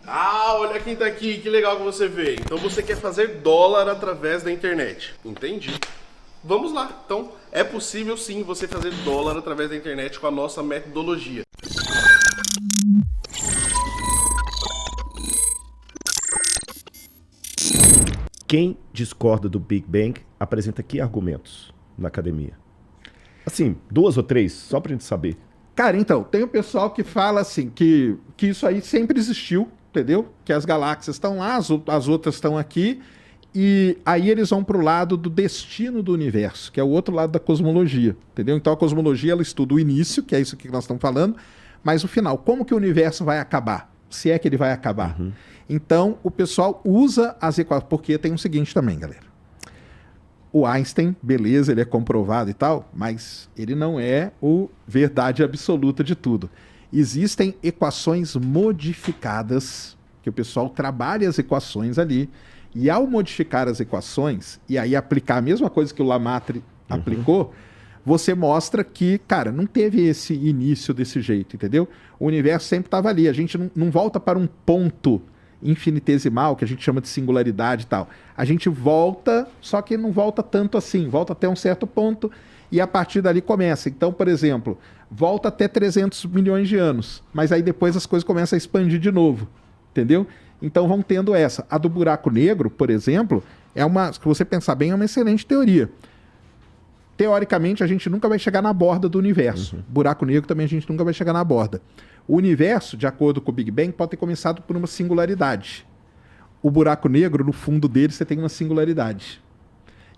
Ah, olha quem tá aqui, que legal que você veio. Então você quer fazer dólar através da internet. Entendi. Vamos lá. Então, é possível sim você fazer dólar através da internet com a nossa metodologia. Quem discorda do Big Bang apresenta que argumentos na academia? Assim, 2 ou 3, só pra gente saber. Cara, então, tem o pessoal que fala assim, que isso aí sempre existiu, entendeu? Que as galáxias estão lá, as outras estão aqui, e aí eles vão pro lado do destino do universo, que é o outro lado da cosmologia, entendeu? Então a cosmologia, ela estuda o início, que é isso que nós estamos falando, mas o final, como que o universo vai acabar? Se é que ele vai acabar. Então, o pessoal usa as equações, porque tem o seguinte também, galera. O Einstein, beleza, ele é comprovado e tal, mas ele não é o verdade absoluta de tudo. Existem equações modificadas, que o pessoal trabalha as equações ali, e ao modificar as equações, e aí aplicar a mesma coisa que o Lamarck aplicou, você mostra que, cara, não teve esse início desse jeito, entendeu? O universo sempre estava ali, a gente não volta para um ponto infinitesimal, que a gente chama de singularidade e tal. A gente volta, só que não volta tanto assim, volta até um certo ponto e a partir dali começa. Então, por exemplo, volta até 300 milhões de anos, mas aí depois as coisas começam a expandir de novo, entendeu? Então vão tendo essa. A do buraco negro, por exemplo, se você pensar bem, é uma excelente teoria. Teoricamente, a gente nunca vai chegar na borda do universo. Buraco negro também a gente nunca vai chegar na borda. O universo, de acordo com o Big Bang, pode ter começado por uma singularidade. O buraco negro, no fundo dele, você tem uma singularidade.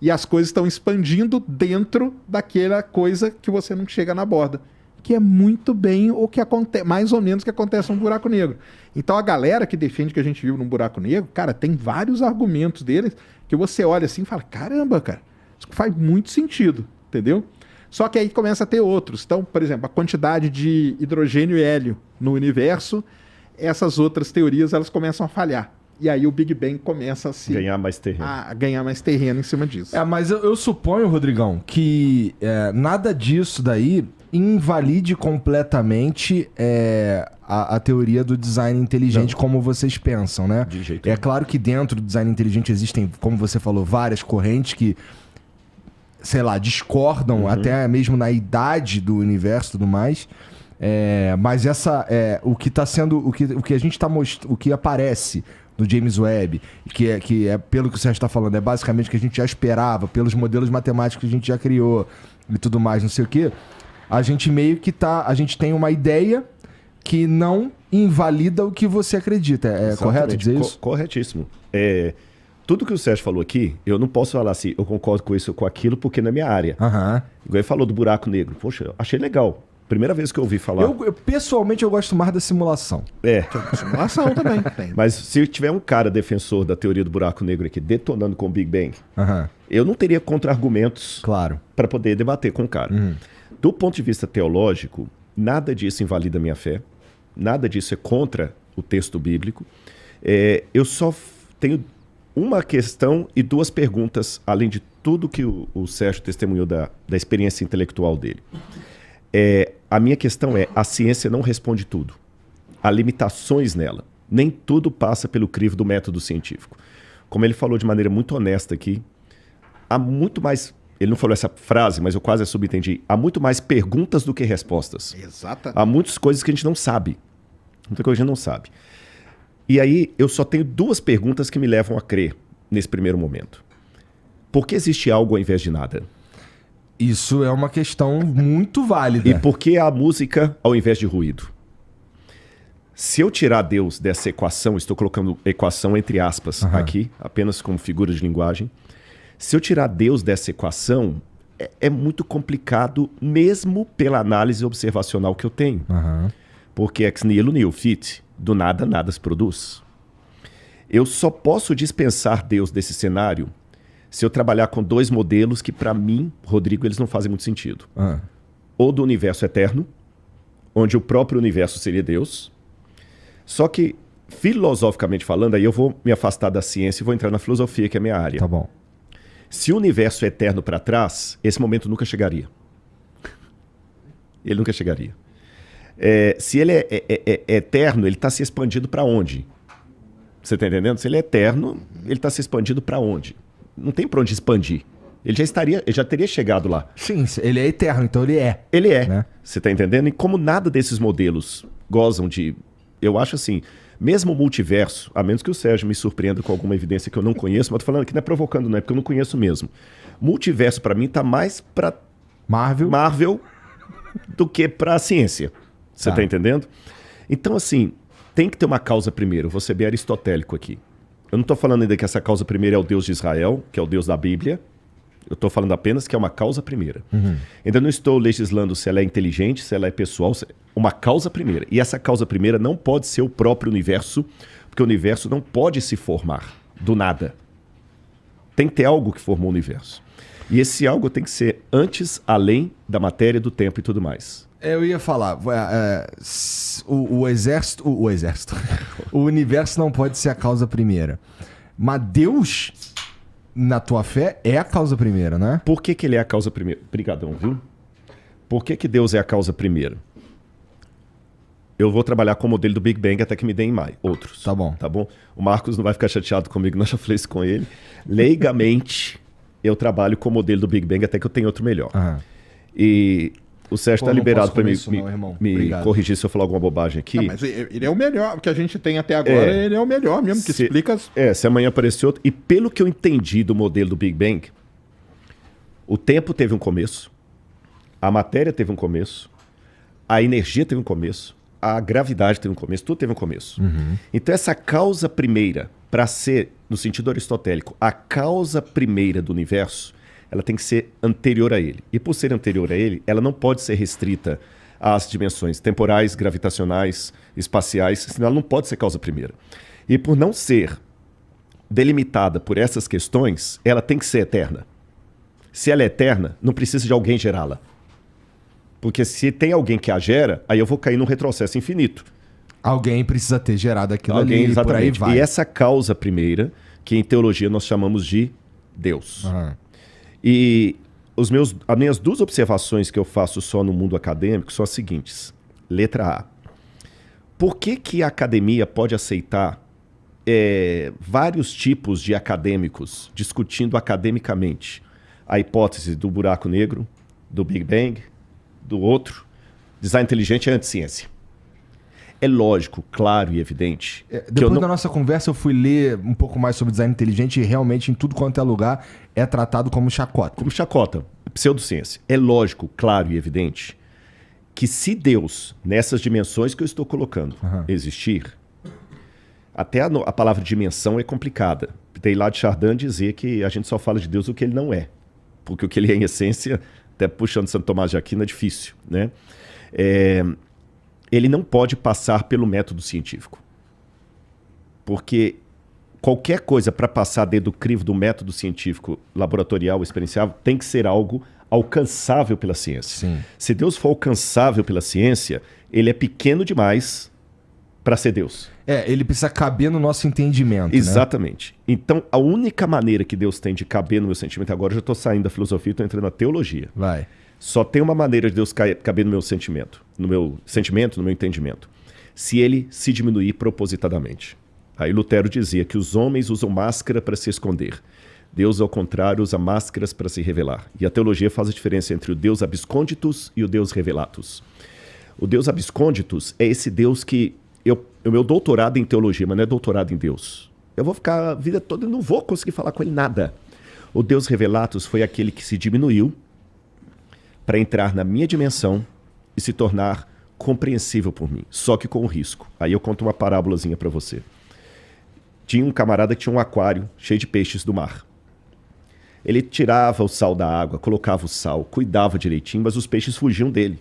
E as coisas estão expandindo dentro daquela coisa que você não chega na borda. Que é muito bem o que acontece, mais ou menos o que acontece no buraco negro. Então a galera que defende que a gente vive num buraco negro, cara, tem vários argumentos deles que você olha assim e fala, caramba, cara, isso faz muito sentido, entendeu? Só que aí começa a ter outros. Então, por exemplo, a quantidade de hidrogênio e hélio no universo, essas outras teorias elas começam a falhar. E aí o Big Bang começa a ganhar mais terreno. A ganhar mais terreno em cima disso. Mas eu suponho, Rodrigão, que nada disso daí invalide completamente a teoria do design inteligente como vocês pensam, né? De jeito É claro que dentro do design inteligente existem, como você falou, várias correntes que, sei lá, discordam até mesmo na idade do universo e tudo mais. Mas o que está sendo, o que a gente está mostrando, o que aparece no James Webb, que é pelo que o Sérgio está falando, é basicamente o que a gente já esperava, pelos modelos matemáticos que a gente já criou e tudo mais, não sei o quê. A gente meio que a gente tem uma ideia que não invalida o que você acredita. É correto dizer isso? Corretíssimo. Tudo que o Sérgio falou aqui, eu não posso falar assim, eu concordo com isso ou com aquilo, porque não é minha área. Igual ele falou do buraco negro. Poxa, eu achei legal. Primeira vez que eu ouvi falar. Pessoalmente, eu gosto mais da simulação. Simulação também tem. Mas se tiver um cara defensor da teoria do buraco negro aqui, detonando com o Big Bang, eu não teria contra-argumentos para poder debater com o cara. Do ponto de vista teológico, nada disso invalida a minha fé. Nada disso é contra o texto bíblico. Eu só tenho uma questão e 2 perguntas, além de tudo que o Sérgio testemunhou da experiência intelectual dele. A minha questão a ciência não responde tudo. Há limitações nela. Nem tudo passa pelo crivo do método científico. Como ele falou de maneira muito honesta aqui, há muito mais... Ele não falou essa frase, mas eu quase a subentendi. Há muito mais perguntas do que respostas. Exatamente. Há muitas coisas que a gente não sabe. Muita coisa que a gente não sabe. E aí, eu só tenho 2 perguntas que me levam a crer nesse primeiro momento. Por que existe algo ao invés de nada? Isso é uma questão muito válida. E por que há música ao invés de ruído? Se eu tirar Deus dessa equação, estou colocando equação entre aspas aqui, apenas como figura de linguagem. Se eu tirar Deus dessa equação, é muito complicado, mesmo pela análise observacional que eu tenho. Porque ex nihilo nihil fit, do nada nada se produz. Eu só posso dispensar Deus desse cenário se eu trabalhar com 2 modelos que, para mim, Rodrigo, eles não fazem muito sentido. Ou do universo eterno, onde o próprio universo seria Deus. Só que, filosoficamente falando, aí eu vou me afastar da ciência e vou entrar na filosofia, que é a minha área. Tá bom. Se o universo é eterno para trás, esse momento nunca chegaria. Ele nunca chegaria. Se ele é eterno, ele está se expandindo para onde? Você está entendendo? Se ele é eterno, ele está se expandindo para onde? Não tem para onde expandir. Ele já teria chegado lá. Sim, ele é eterno, então ele é. Ele é. Né? Você está entendendo? E como nada desses modelos gozam de... Eu acho assim, mesmo o multiverso, a menos que o Sérgio me surpreenda com alguma evidência que eu não conheço, mas tô falando aqui não é provocando, não é porque eu não conheço mesmo. Multiverso, para mim, tá mais para Marvel do que para a ciência. Você tá entendendo? Então, assim, tem que ter uma causa primeiro. Vou ser bem aristotélico aqui. Eu não tô falando ainda que essa causa primeira é o Deus de Israel, que é o Deus da Bíblia. Eu estou falando apenas que é uma causa primeira. Ainda não estou legislando se ela é inteligente, se ela é pessoal. Uma causa primeira. E essa causa primeira não pode ser o próprio universo, porque o universo não pode se formar do nada. Tem que ter algo que formou o universo. E esse algo tem que ser antes, além da matéria, do tempo e tudo mais. Eu ia falar, o exército, o universo não pode ser a causa primeira. Mas Deus, na tua fé, é a causa primeira, né? Por que ele é a causa primeira? Obrigadão, viu? Por que Deus é a causa primeira? Eu vou trabalhar com o modelo do Big Bang até que me deem mais. Outros. Tá bom. Tá bom? O Marcos não vai ficar chateado comigo, nós já falei isso com ele. Leigamente, eu trabalho com o modelo do Big Bang até que eu tenha outro melhor. E o Sérgio está liberado para me corrigir se eu falar alguma bobagem aqui. Não, mas ele é o melhor. O que a gente tem até agora, ele é o melhor mesmo, que explica... Se amanhã aparecer outro... E pelo que eu entendi do modelo do Big Bang, o tempo teve um começo, a matéria teve um começo, a energia teve um começo, a gravidade teve um começo, tudo teve um começo. Então essa causa primeira, para ser, no sentido aristotélico, a causa primeira do universo, ela tem que ser anterior a ele. E por ser anterior a ele, ela não pode ser restrita às dimensões temporais, gravitacionais, espaciais, senão ela não pode ser causa primeira. E por não ser delimitada por essas questões, ela tem que ser eterna. Se ela é eterna, não precisa de alguém gerá-la. Porque se tem alguém que a gera, aí eu vou cair num retrocesso infinito. Alguém precisa ter gerado aquilo ali, exatamente. Por aí vai. E essa causa primeira, que em teologia nós chamamos de Deus. E as minhas duas observações que eu faço só no mundo acadêmico são as seguintes. Letra A. Por que a academia pode aceitar vários tipos de acadêmicos discutindo academicamente a hipótese do buraco negro, do Big Bang, do outro? Design inteligente é anticiência. É lógico, claro e evidente. Depois da nossa conversa, eu fui ler um pouco mais sobre design inteligente e realmente em tudo quanto é lugar é tratado como chacota. Como chacota, pseudociência. É lógico, claro e evidente que se Deus, nessas dimensões que eu estou colocando, existir, até a palavra dimensão é complicada. Tem lá de Chardin dizer que a gente só fala de Deus o que ele não é. Porque o que ele é em essência, até puxando Santo Tomás de Aquino, é difícil, né? Ele não pode passar pelo método científico. Porque qualquer coisa para passar dentro do crivo do método científico, laboratorial, experiencial, tem que ser algo alcançável pela ciência. Sim. Se Deus for alcançável pela ciência, ele é pequeno demais para ser Deus. Ele precisa caber no nosso entendimento. Exatamente. Né? Então, a única maneira que Deus tem de caber no meu sentimento, agora eu já estou saindo da filosofia e estou entrando na teologia. Vai. Só tem uma maneira de Deus caber no meu sentimento, no meu entendimento. Se ele se diminuir propositadamente. Aí Lutero dizia que os homens usam máscara para se esconder. Deus, ao contrário, usa máscaras para se revelar. E a teologia faz a diferença entre o Deus absconditus e o Deus revelatus. O Deus absconditus é esse Deus que... O meu doutorado em teologia, mas não é doutorado em Deus. Eu vou ficar a vida toda e não vou conseguir falar com ele nada. O Deus revelatus foi aquele que se diminuiu para entrar na minha dimensão e se tornar compreensível por mim, só que com um risco. Aí eu conto uma parábolazinha para você. Tinha um camarada que tinha um aquário cheio de peixes do mar. Ele tirava o sal da água, colocava o sal, cuidava direitinho, mas os peixes fugiam dele.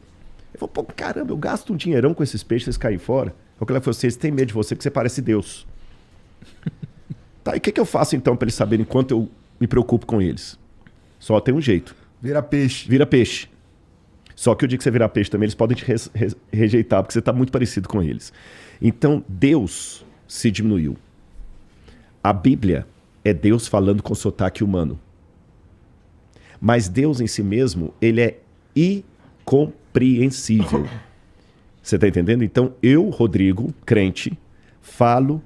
Ele falou, pô, caramba, eu gasto um dinheirão com esses peixes, eles caem fora. O que ele falou, vocês têm medo de você porque você parece Deus. Tá, e o que eu faço então para eles saberem quanto eu me preocupo com eles? Só tem um jeito. Vira peixe. Vira peixe. Só que o dia que você virar peixe também, eles podem te rejeitar, porque você está muito parecido com eles. Então, Deus se diminuiu. A Bíblia é Deus falando com sotaque humano. Mas Deus em si mesmo, ele é incompreensível. Você está entendendo? Então, eu, Rodrigo, crente, falo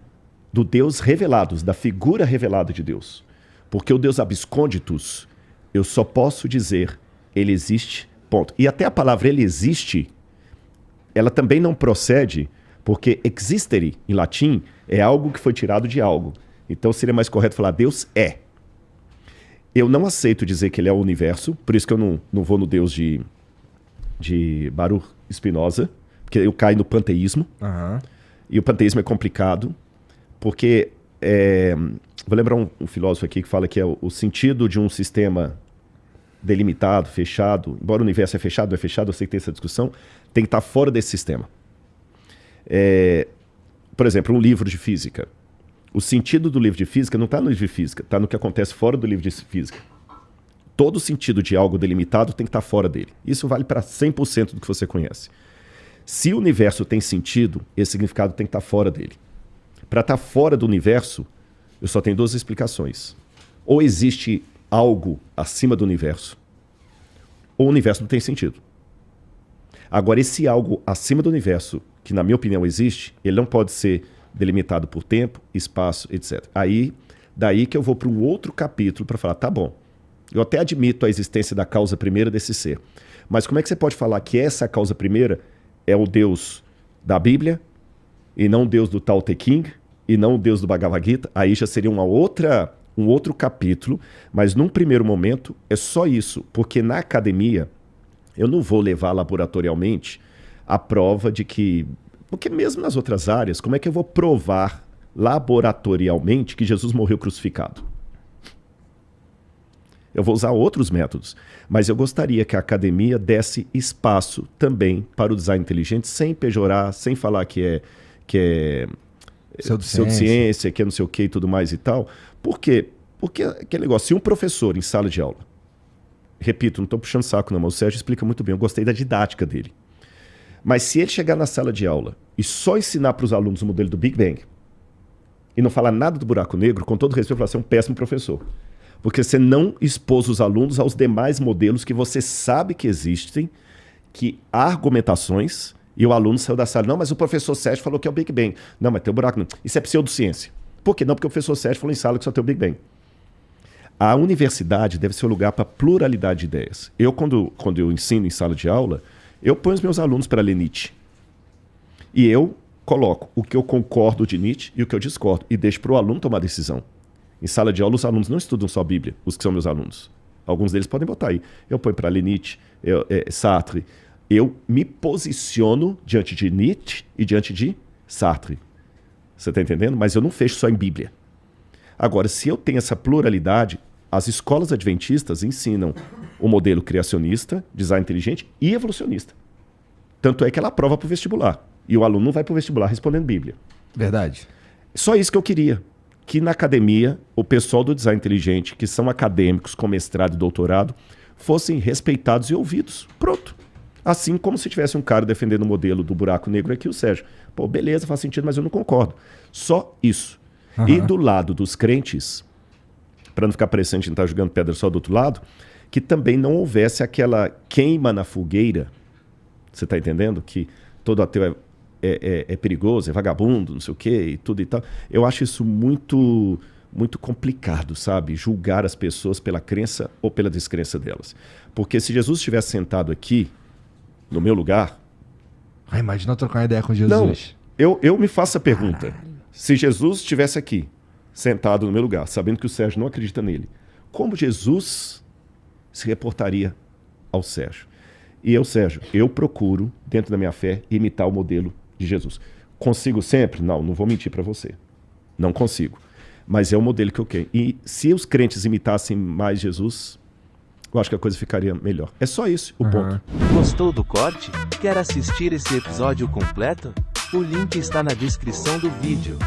do Deus revelado, da figura revelada de Deus. Porque o Deus abscônditus, eu só posso dizer, ele existe, ponto. E até a palavra ele existe, ela também não procede, porque existere, em latim, é algo que foi tirado de algo. Então seria mais correto falar Deus é. Eu não aceito dizer que ele é o universo, por isso que eu não vou no Deus de Baruch Spinoza, porque eu caio no panteísmo. E o panteísmo é complicado, porque... vou lembrar um filósofo aqui que fala que é o sentido de um sistema delimitado, fechado, embora o universo é fechado, não é fechado, eu sei que tem essa discussão, tem que estar fora desse sistema. Por exemplo, um livro de física. O sentido do livro de física não está no livro de física, está no que acontece fora do livro de física. Todo sentido de algo delimitado tem que estar fora dele. Isso vale para 100% do que você conhece. Se o universo tem sentido, esse significado tem que estar fora dele. Para estar fora do universo, eu só tenho duas explicações. Ou existe algo acima do universo, ou o universo não tem sentido. Agora, esse algo acima do universo, que na minha opinião existe, ele não pode ser delimitado por tempo, espaço, etc. Daí que eu vou para um outro capítulo para falar, tá bom, eu até admito a existência da causa primeira desse ser, mas como é que você pode falar que essa causa primeira é o Deus da Bíblia, e não o Deus do Tao Te Ching, e não o Deus do Bhagavad Gita? Aí já seria um outro capítulo, mas num primeiro momento é só isso, porque na academia eu não vou levar laboratorialmente a prova de que... Porque mesmo nas outras áreas, como é que eu vou provar laboratorialmente que Jesus morreu crucificado? Eu vou usar outros métodos, mas eu gostaria que a academia desse espaço também para o design inteligente, sem pejorar, sem falar que é pseudociência, que é não sei o que e tudo mais e tal. Por quê? Porque aquele negócio, se um professor em sala de aula, repito, não estou puxando saco não, mas o Sérgio explica muito bem, eu gostei da didática dele. Mas se ele chegar na sala de aula e só ensinar para os alunos o modelo do Big Bang e não falar nada do buraco negro, com todo respeito, você é um péssimo professor. Porque você não expôs os alunos aos demais modelos que você sabe que existem, que há argumentações, e o aluno saiu da sala. Não, mas o professor Sérgio falou que é o Big Bang. Não, mas tem o buraco negro. Isso é pseudociência. Por quê? Não, porque o professor Sérgio falou em sala que só tem o Big Bang. A universidade deve ser um lugar para pluralidade de ideias. Eu, quando eu ensino em sala de aula, eu ponho os meus alunos para ler Nietzsche. E eu coloco o que eu concordo de Nietzsche e o que eu discordo. E deixo para o aluno tomar decisão. Em sala de aula, os alunos não estudam só a Bíblia, os que são meus alunos. Alguns deles podem botar aí. Eu ponho para ler Nietzsche, Sartre. Eu me posiciono diante de Nietzsche e diante de Sartre. Você está entendendo? Mas eu não fecho só em Bíblia. Agora, se eu tenho essa pluralidade, as escolas adventistas ensinam o modelo criacionista, design inteligente e evolucionista. Tanto é que ela aprova para o vestibular. E o aluno não vai para o vestibular respondendo Bíblia. Verdade. Só isso que eu queria. Que na academia, o pessoal do design inteligente, que são acadêmicos com mestrado e doutorado, fossem respeitados e ouvidos. Pronto. Assim como se tivesse um cara defendendo o modelo do buraco negro aqui, o Sérgio. Pô, beleza, faz sentido, mas eu não concordo. Só isso. Uhum. E do lado dos crentes, para não ficar parecendo que a gente está jogando pedra só do outro lado, que também não houvesse aquela queima na fogueira. Você está entendendo? Que todo ateu é perigoso, é vagabundo, não sei o quê, e tudo e tal. Eu acho isso muito, muito complicado, sabe? Julgar as pessoas pela crença ou pela descrença delas. Porque se Jesus estivesse sentado aqui, no meu lugar... imagina eu trocar uma ideia com Jesus. Não, eu me faço a pergunta. Caralho. Se Jesus estivesse aqui, sentado no meu lugar, sabendo que o Sérgio não acredita nele, como Jesus se reportaria ao Sérgio? E eu, Sérgio, eu procuro, dentro da minha fé, imitar o modelo de Jesus. Consigo sempre? Não vou mentir para você. Não consigo. Mas é o modelo que eu quero. E se os crentes imitassem mais Jesus, eu acho que a coisa ficaria melhor. É só isso, o ponto. Gostou do corte? Quer assistir esse episódio completo? O link está na descrição do vídeo.